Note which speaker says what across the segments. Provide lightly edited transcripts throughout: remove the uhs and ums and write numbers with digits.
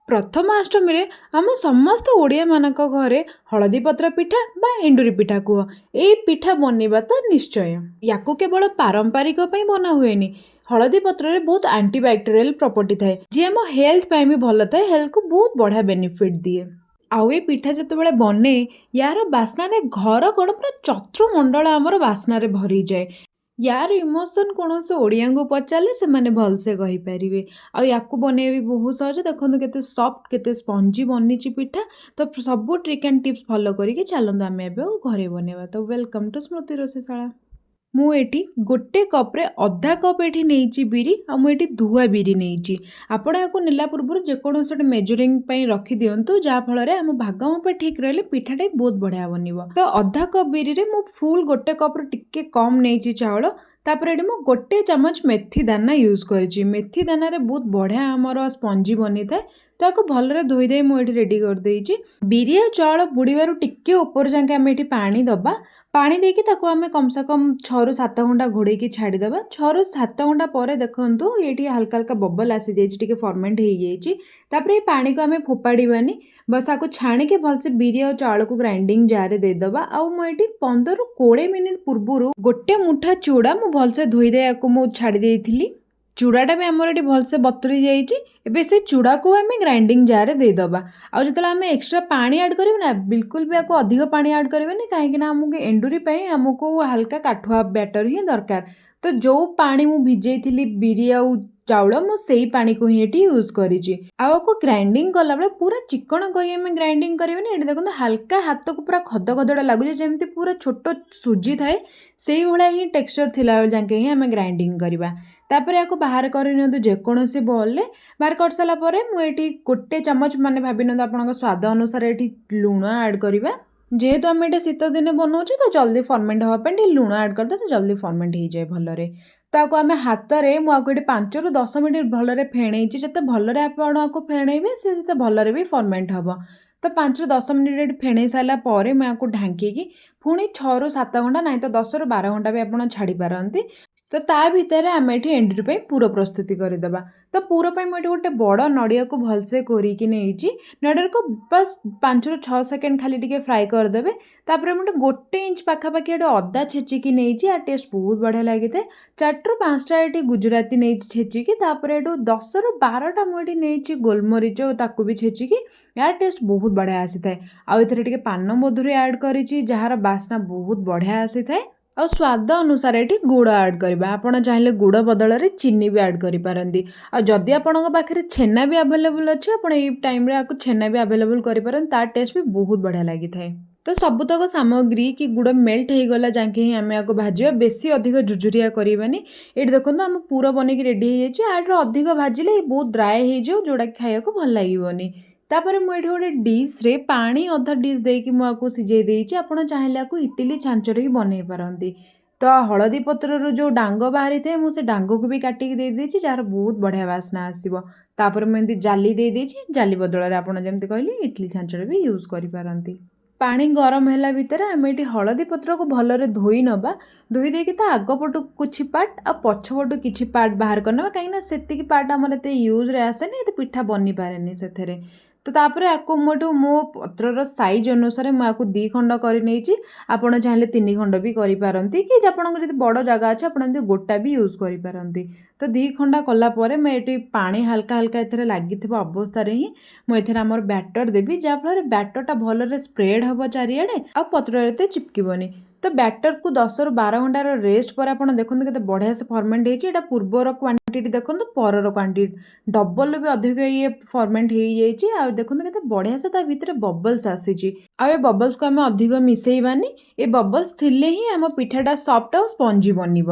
Speaker 1: ପ୍ରଥମାଷ୍ଟମୀରେ ଆମ ସମସ୍ତ ଓଡ଼ିଆମାନଙ୍କ ଘରେ ହଳଦୀ ପତ୍ର ପିଠା ବା ଏଣ୍ଡୁରି ପିଠା କୁହ, ଏଇ ପିଠା ବନିବା ତ ନିଶ୍ଚୟ। ୟାକୁ କେବଳ ପାରମ୍ପରିକ ପାଇଁ ବନା ହୁଏନି। ହଳଦୀ ପତ୍ରରେ ବହୁତ ଆଣ୍ଟିବାକ୍ଟେରିଆଲ ପ୍ରପର୍ଟି ଥାଏ, ଯିଏ ଆମ ହେଲ୍ଥ ପାଇଁ ବି ଭଲ ଥାଏ, ହେଲ୍ଥକୁ ବହୁତ ବଢ଼ିଆ ବେନିଫିଟ୍ ଦିଏ। ଆଉ ଏ ପିଠା ଯେତେବେଳେ ବନେ, ୟାର ବାସ୍ନାରେ ଘର କ'ଣ ପୁରା ଚତୁର୍ମଣ୍ଡଳ ଆମର ବାସ୍ନାରେ ଭରିଯାଏ। ୟାର ଇମୋସନ୍ କୌଣସି ଓଡ଼ିଆଙ୍କୁ ପଚାରିଲେ ସେମାନେ ଭଲସେ କହିପାରିବେ। ଆଉ ୟାକୁ ବନେଇବା ବି ବହୁତ ସହଜ। ଦେଖନ୍ତୁ କେତେ ସଫ୍ଟ, କେତେ ସ୍ପଞ୍ଜି ବନିଛି ପିଠା। ତ ସବୁ ଟ୍ରିକ୍ ଆଣ୍ଡ ଟିପ୍ସ ଫଲୋ କରିକି ଚାଲନ୍ତୁ ଆମେ ଏବେ ଆଉ ଘରେ ବନେଇବା। ତ ୱେଲକମ୍ ଟୁ ସ୍ମୃତି ରୋଷେଇଶାଳା। ମୁଁ ଏଠି ଗୋଟେ କପ୍ରେ ଅଧା କପ୍ ଏଠି ନେଇଛି ବିରି, ଆଉ ମୁଁ ଏଠି ଧୁଆ ବିରି ନେଇଛି। ଆପଣ ୟାକୁ ନେଲା ପୂର୍ବରୁ ଯେକୌଣସି ଗୋଟେ ମେଜରିଂ ପାଇଁ ରଖିଦିଅନ୍ତୁ, ଯାହାଫଳରେ ଆମ ଭାଗ ମାପ ଠିକ୍ ରହିଲେ ପିଠାଟା ବହୁତ ବଢ଼ିଆ ବନିବ। ତ ଅଧା କପ୍ ବିରିରେ ମୁଁ ଫୁଲ୍ ଗୋଟେ କପ୍ରୁ ଟିକେ କମ୍ ନେଇଛି ଚାଉଳ। ତାପରେ ଏଠି ମୁଁ ଗୋଟେ ଚାମଚ ମେଥି ଦାନା ୟୁଜ୍ କରିଛି। ମେଥି ଦାନାରେ ବହୁତ ବଢ଼ିଆ ଆମର ସ୍ପଞ୍ଜି ବନିଥାଏ। ତାକୁ ଭଲରେ ଧୋଇ ଦେଇ ମୁଁ ଏଠି ରେଡ଼ି କରିଦେଇଛି। ବିରି ଆଉ ଚାଉଳ ବୁଡ଼ିବାରୁ ଟିକେ ଉପର ଯାକେ ଆମେ ଏଠି ପାଣି ଦେବା। ପାଣି ଦେଇକି ତାକୁ ଆମେ କମ୍ ସେ କମ୍ 6ରୁ 7 ଘଣ୍ଟା ଘୋଡ଼େଇକି ଛାଡ଼ିଦେବା। 6ରୁ 7 ଘଣ୍ଟା ପରେ ଦେଖନ୍ତୁ ଏଇଠି ହାଲକା ହାଲକା ବବଲ୍ ଆସିଯାଇଛି, ଟିକେ ଫର୍ମେଣ୍ଟ ହେଇଯାଇଛି। ତାପରେ ଏ ପାଣିକୁ ଆମେ ଫୋପାଡ଼ିବାନି, ବସ୍ ଆକୁ ଛାଣିକି ଭଲସେ ବିରି ଆଉ ଚାଉଳକୁ ଗ୍ରାଇଣ୍ଡିଙ୍ଗ ଜାର୍ରେ ଦେଇଦେବା। ଆଉ ମୁଁ ଏଠି 15ରୁ 20 ମିନିଟ୍ ପୂର୍ବରୁ ଗୋଟେ ମୁଠା ଚୁଡ଼ା ମୁଁ ଭଲସେ ଧୋଇ ଦେଇ ୟାକୁ ମୁଁ ଛାଡ଼ି ଦେଇଥିଲି। ଚୁଡ଼ାଟା ବି ଆମର ଏଠି ଭଲସେ ବତୁରି ଯାଇଛି। ଏବେ ସେ ଚୁଡ଼ାକୁ ଆମେ ଗ୍ରାଇଣ୍ଡିଙ୍ଗ ଜାର୍ରେ ଦେଇଦେବା। ଆଉ ଯେତେବେଳେ ଆମେ ଏକ୍ସଟ୍ରା ପାଣି ଆଡ଼୍ କରିବୁ ନା, ବିଲକୁଲ ବି ୟାକୁ ଅଧିକ ପାଣି ଆଡ଼୍ କରିବାନି, କାହିଁକିନା ଆମକୁ ଏଣ୍ଡୁରି ପାଇଁ ଆମକୁ ହାଲକା କାଠୁଆ ବ୍ୟାଟର ହିଁ ଦରକାର। ତ ଯେଉଁ ପାଣି ମୁଁ ଭିଜେଇଥିଲି ବିରି ଆଉ ଚାଉଳ, ମୁଁ ସେଇ ପାଣିକୁ ହିଁ ଏଠି ୟୁଜ୍ କରିଛି। ଆଉ ଆକୁ ଗ୍ରାଇଣ୍ଡିଙ୍ଗ କଲାବେଳେ ପୁରା ଚିକଣ କରି ଆମେ ଗ୍ରାଇଣ୍ଡିଙ୍ଗ କରିବାନି। ଏଠି ଦେଖନ୍ତୁ ହାଲକା ହାତକୁ ପୁରା ଖଦ ଖଦଡ଼ା ଲାଗୁଛି, ଯେମିତି ପୁରା ଛୋଟ ସୁଜି ଥାଏ ସେଇଭଳିଆ ହିଁ ଟେକ୍ସଚର ଥିଲାବେଳେ ଯାକେ ହିଁ ଆମେ ଗ୍ରାଇଣ୍ଡିଙ୍ଗ କରିବା। ତାପରେ ୟାକୁ ବାହାର କରିନିଅନ୍ତୁ ଯେକୌଣସି ବୋଲରେ। ବାହାର କରିସାରିଲା ପରେ ମୁଁ ଏଠି ଗୋଟେ ଚାମଚ, ମାନେ ଭାବି ନିଅନ୍ତୁ ଆପଣଙ୍କ ସ୍ୱାଦ ଅନୁସାରେ ଏଠି ଲୁଣ ଆଡ଼୍ କରିବା। ଯେହେତୁ ଆମେ ଏଇଟା ଶୀତ ଦିନେ ବନାଉଛେ, ତ ଜଲ୍ଦି ଫର୍ମେଣ୍ଟ ହେବା ପାଇଁ ଟିକେ ଲୁଣ ଆଡ଼୍ କରିଦେଲେ ଜଲ୍ଦି ଫର୍ମେଣ୍ଟ ହେଇଯାଏ ଭଲରେ। ତ ଆକୁ ଆମେ ହାତରେ, ମୁଁ ଆକୁ ଏଠି 5ରୁ 10 ମିନିଟ୍ ଭଲରେ ଫେଣେଇଛି। ଯେତେ ଭଲରେ ଆପଣ ଆକୁ ଫେଣେଇବେ ସେ ସେତେ ଭଲରେ ବି ଫର୍ମେଣ୍ଟ ହେବ। ତ 5ରୁ 10 ମିନିଟ୍ ଏଠି ଫେଣେଇ ସାରିଲା ପରେ ମୁଁ ୟାକୁ ଢାଙ୍କିକି ପୁଣି 6ରୁ 7 ଘଣ୍ଟା, ନାହିଁ ତ 10ରୁ 12 ଘଣ୍ଟା ବି ଆପଣ ଛାଡ଼ି ପାରନ୍ତି। ତ ତା ଭିତରେ ଆମେ ଏଠି ଏଣ୍ଡୁରି ପାଇଁ ପୁର ପ୍ରସ୍ତୁତି କରିଦେବା। ତ ପୁର ପାଇଁ ମୁଁ ଏଠି ଗୋଟେ ବଡ଼ ନଡ଼ିଆକୁ ଭଲସେ କୋରିକି ନେଇଛି। ନଡ଼ିଆକୁ ବାସ୍ 5ରୁ 6 ସେକେଣ୍ଡ ଖାଲି ଟିକେ ଫ୍ରାଏ କରିଦେବେ। ତାପରେ ମୁଁ ଗୋଟେ ଇଞ୍ଚ ପାଖାପାଖି ଏଠି ଅଦା ଛେଚିକି ନେଇଛି। ଆ ଟେଷ୍ଟ ବହୁତ ବଢ଼ିଆ ଲାଗିଥାଏ। 4ରୁ 5ଟା ଏଠି ଗୁଜୁରାତି ନେଇଛି ଛେଚିକି। ତାପରେ ଏଠୁ 10ରୁ 12ଟା ମୁଁ ଏଠି ନେଇଛି ଗୋଲମରିଚ, ତାକୁ ବି ଛେଚିକି। ୟାର ଟେଷ୍ଟ ବହୁତ ବଢ଼ିଆ ଆସିଥାଏ। ଆଉ ଏଥିରେ ଟିକେ ପାନ ମଧୁରୀ ଆଡ଼୍ କରିଛି, ଯାହାର ବାସ୍ନା ବହୁତ ବଢ଼ିଆ ଆସିଥାଏ। ଆଉ ସ୍ୱାଦ ଅନୁସାରେ ଏଠି ଗୁଡ଼ ଆଡ଼୍ କରିବା। ଆପଣ ଚାହିଁଲେ ଗୁଡ଼ ବଦଳରେ ଚିନି ବି ଆଡ଼୍ କରିପାରନ୍ତି। ଆଉ ଯଦି ଆପଣଙ୍କ ପାଖରେ ଛେନା ବି ଆଭେଲେବୁଲ୍ ଅଛି, ଆପଣ ଏଇ ଟାଇମ୍ରେ ଆକୁ ଛେନା ବି ଆଭେଲେବୁଲ୍ କରିପାରନ୍ତି। ତା ଟେଷ୍ଟ ବି ବହୁତ ବଢ଼ିଆ ଲାଗିଥାଏ। ତ ସବୁତକ ସାମଗ୍ରୀ କି ଗୁଡ଼ ମେଲ୍ଟ ହେଇଗଲା ଯାକେ ହିଁ ଆମେ ଆକୁ ଭାଜିବା। ବେଶୀ ଅଧିକ ଝୁଝୁରିଆ କରିବାନି। ଏଠି ଦେଖନ୍ତୁ ଆମ ପୁର ବନେଇକି ରେଡ଼ି ହେଇଯାଇଛି। ଆଠରୁ ଅଧିକ ଭାଜିଲେ ବହୁତ ଡ୍ରାଏ ହେଇଯିବ, ଯେଉଁଟାକି ଖାଇବାକୁ ଭଲ ଲାଗିବନି। ତାପରେ ମୁଁ ଏଠି ଗୋଟେ ଡିଶ୍ରେ ପାଣି ଅଧା ଡିଶ୍ ଦେଇକି ମୁଁ ଆକୁ ସିଝେଇ ଦେଇଛି। ଆପଣ ଚାହିଁଲେ ଆକୁ ଇଟିଲି ଛାଞ୍ଚରେ ବି ବନେଇ ପାରନ୍ତି। ତ ହଳଦୀ ପତ୍ରରୁ ଯେଉଁ ଡାଙ୍ଗ ବାହାରିଥାଏ, ମୁଁ ସେ ଡାଙ୍ଗକୁ ବି କାଟିକି ଦେଇଦେଇଛି, ଯାହାର ବହୁତ ବଢ଼ିଆ ବାସ୍ନା ଆସିବ। ତାପରେ ମୁଁ ଏମିତି ଜାଲି ଦେଇଦେଇଛି। ଜାଲି ବଦଳରେ ଆପଣ ଯେମିତି କହିଲି ଇଟିଲି ଛାଞ୍ଚରେ ବି ୟୁଜ୍ କରିପାରନ୍ତି। ପାଣି ଗରମ ହେଲା ଭିତରେ ଆମେ ଏଠି ହଳଦୀ ପତ୍ରକୁ ଭଲରେ ଧୋଇ ନେବା। ଧୋଇ ଦେଇକି ତା ଆଗପଟୁ କିଛି ପାର୍ଟ ଆଉ ପଛପଟୁ କିଛି ପାର୍ଟ ବାହାର କରିନେବା, କାହିଁକିନା ସେତିକି ପାର୍ଟ ଆମର ଏତେ ୟୁଜ୍ରେ ଆସେନି, ଏତେ ପିଠା ବନିପାରେନି ସେଥିରେ। ତ ତାପରେ ଆକୁ ମୁଁ ଏଠୁ ମୋ ପତ୍ରର ସାଇଜ୍ ଅନୁସାରେ ମୁଁ ଆକୁ 2 ଖଣ୍ଡ କରି ନେଇଛି। ଆପଣ ଚାହିଁଲେ 3 ଖଣ୍ଡ ବି କରିପାରନ୍ତି, କି ଆପଣଙ୍କର ଯଦି ବଡ଼ ଜାଗା ଅଛି ଆପଣ ଏମିତି ଗୋଟା ବି ୟୁଜ୍ କରିପାରନ୍ତି। ତ 2 ଖଣ୍ଡ କଲା ପରେ ମୁଁ ଏଠି ପାଣି ହାଲକା ହାଲକା ଏଥିରେ ଲାଗିଥିବା ଅବସ୍ଥାରେ ହିଁ ମୁଁ ଏଥିରେ ଆମର ବ୍ୟାଟର ଦେବି, ଯାହାଫଳରେ ବ୍ୟାଟରଟା ଭଲରେ ସ୍ପ୍ରେଡ୍ ହେବ ଚାରିଆଡ଼େ, ଆଉ ପତ୍ରରେ ଏତେ ଚିପକିବନି। ତ ବ୍ୟାଟରକୁ 10ରୁ 12 ଘଣ୍ଟାର ରେଷ୍ଟ ପରେ ଆପଣ ଦେଖନ୍ତୁ କେତେ ବଢ଼ିଆ ସେ ଫର୍ମେଣ୍ଟ ହେଇଛି। ଏଇଟା ପୂର୍ବର କ୍ୱାଣ୍ଟିଟି ଦେଖନ୍ତୁ, ପରର କ୍ୱାଣ୍ଟିଟି ଡବଲରୁ ବି ଅଧିକ ଇଏ ଫର୍ମେଣ୍ଟ ହେଇଯାଇଛି। ଆଉ ଦେଖନ୍ତୁ କେତେ ବଢ଼ିଆ ସେ ତା ଭିତରେ ବବଲ୍ସ ଆସିଛି। ଆଉ ଏ ବବଲ୍ସକୁ ଆମେ ଅଧିକ ମିଶେଇବାନି। ଏ ବବଲ୍ସ ଥିଲେ ହିଁ ଆମ ପିଠାଟା ସଫ୍ଟ ଆଉ ସ୍ପଞ୍ଜି ବନିବ।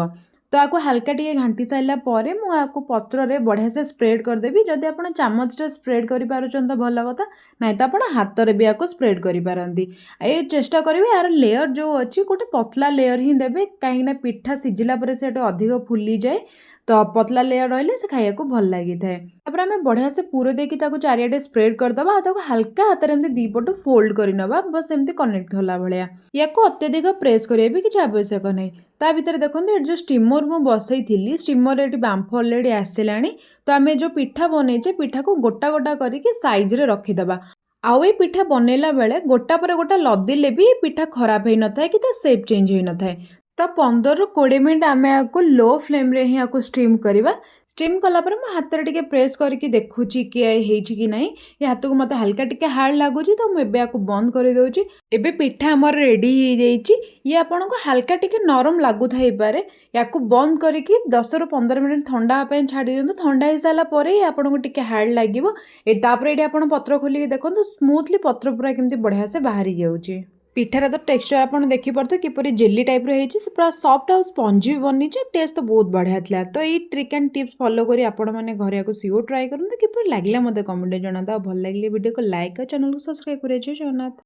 Speaker 1: ତ ଆକୁ ହାଲକା ଟିକେ ଘାଣ୍ଟି ସାରିଲା ପରେ ମୁଁ ଆକୁ ପତ୍ରରେ ବଢ଼ିଆ ସେ ସ୍ପ୍ରେଡ୍ କରିଦେବି। ଯଦି ଆପଣ ଚାମଚରେ ସ୍ପ୍ରେଡ୍ କରିପାରୁଛନ୍ତି ତ ଭଲ କଥା, ନାହିଁ ତ ଆପଣ ହାତରେ ବି ଆକୁ ସ୍ପ୍ରେଡ୍ କରିପାରନ୍ତି। ଏ ଚେଷ୍ଟା କରିବେ ଏହାର ଲେୟର୍ ଯେଉଁ ଅଛି ଗୋଟେ ପତଲା ଲେୟର୍ ହିଁ ଦେବେ, କାହିଁକିନା ପିଠା ସିଝିଲା ପରେ ସେଟା ଅଧିକ ଫୁଲିଯାଏ। ତ ପତଲା ଲେୟର ରହିଲେ ସେ ଖାଇବାକୁ ଭଲ ଲାଗିଥାଏ। ତାପରେ ଆମେ ବଢ଼ିଆ ସେ ପୁର ଦେଇକି ତାକୁ ଚାରିଆଡ଼େ ସ୍ପ୍ରେଡ୍ କରିଦେବା ଆଉ ତାକୁ ହାଲକା ହାତରେ ଏମିତି ଦୁଇ ପଟୁ ଫୋଲ୍ଡ କରିନେବା, ବସ୍ ଏମିତି କନେକ୍ଟ କଲା ଭଳିଆ। ୟାକୁ ଅତ୍ୟଧିକ ପ୍ରେସ୍ କରିବା ବି କିଛି ଆବଶ୍ୟକ ନାହିଁ। ତା ଭିତରେ ଦେଖନ୍ତୁ ଏଠି ଯେଉଁ ଷ୍ଟିମର ମୁଁ ବସେଇଥିଲି, ଷ୍ଟିମରରେ ଏଠି ବାମ୍ଫ ଅଲରେଡ଼ି ଆସିଲାଣି। ତ ଆମେ ଯେଉଁ ପିଠା ବନେଇଛେ ପିଠାକୁ ଗୋଟା ଗୋଟା କରିକି ସାଇଜ୍ରେ ରଖିଦେବା। ଆଉ ଏଇ ପିଠା ବନେଇଲା ବେଳେ ଗୋଟା ପରେ ଗୋଟା ଲଦିଲେ ବି ପିଠା ଖରାପ ହେଇନଥାଏ କି ତା ସେପ୍ ଚେଞ୍ଜ ହେଇନଥାଏ। ତ 15ରୁ 20 ମିନିଟ୍ ଆମେ ୟାକୁ ଲୋ ଫ୍ଲେମ୍ରେ ହିଁ ୟାକୁ ଷ୍ଟିମ୍ କରିବା। ଷ୍ଟିମ୍ କଲା ପରେ ମୁଁ ହାତରେ ଟିକେ ପ୍ରେସ୍ କରିକି ଦେଖୁଛି କି ହେଇଛି କି ନାହିଁ। ଏ ହାତକୁ ମୋତେ ହାଲକା ଟିକେ ହାର୍ଡ଼ ଲାଗୁଛି, ତ ମୁଁ ଏବେ ୟାକୁ ବନ୍ଦ କରିଦେଉଛି। ଏବେ ପିଠା ଆମର ରେଡ଼ି ହେଇଯାଇଛି। ଇଏ ଆପଣଙ୍କୁ ହାଲକା ଟିକେ ନରମ ଲାଗୁଥାଇପାରେ। ୟାକୁ ବନ୍ଦ କରିକି 10ରୁ 15 ମିନିଟ୍ ଥଣ୍ଡା ହେବା ପାଇଁ ଛାଡ଼ି ଦିଅନ୍ତୁ। ଥଣ୍ଡା ହେଇସାରିଲା ପରେ ହିଁ ଆପଣଙ୍କୁ ଟିକେ ହାର୍ଡ଼ ଲାଗିବ। ତାପରେ ଏଠି ଆପଣ ପତ୍ର ଖୋଲିକି ଦେଖନ୍ତୁ ସ୍ମୁଥଲି ପତ୍ର ପୁରା କେମିତି ବଢ଼ିଆ ସେ ବାହାରି ଯାଉଛି। ପିଠାର ତ ଟେକ୍ସଚର ଆପଣ ଦେଖିପାରୁଥିବେ କିପରି ଜେଲି ଟାଇପ୍ର ହେଇଛି। ସେ ପୁରା ସଫ୍ଟ ଆଉ ସ୍ପଞ୍ଜି ବି ବନିଛି। ଟେଷ୍ଟ ତ ବହୁତ ବଢ଼ିଆ ଥିଲା। ତ ଏଇ ଟ୍ରିକ୍ ଆଣ୍ଡ ଟିପ୍ସ ଫଲୋ କରି ଆପଣମାନେ ଘରେ ୟାକୁ ସିଓର ଟ୍ରାଏ କରନ୍ତୁ। କିପରି ଲାଗିଲା ମୋତେ କମେଣ୍ଟରେ ଜଣାନ୍ତୁ। ଆଉ ଭଲ ଲାଗିଲେ ଭିଡ଼ିଓକୁ ଲାଇକ୍ ଆଉ ଚ୍ୟାନେଲକୁ ସବସ୍କ୍ରାଇବ୍ କରିବା। ଜୟ ଜଗନ୍ନାଥ।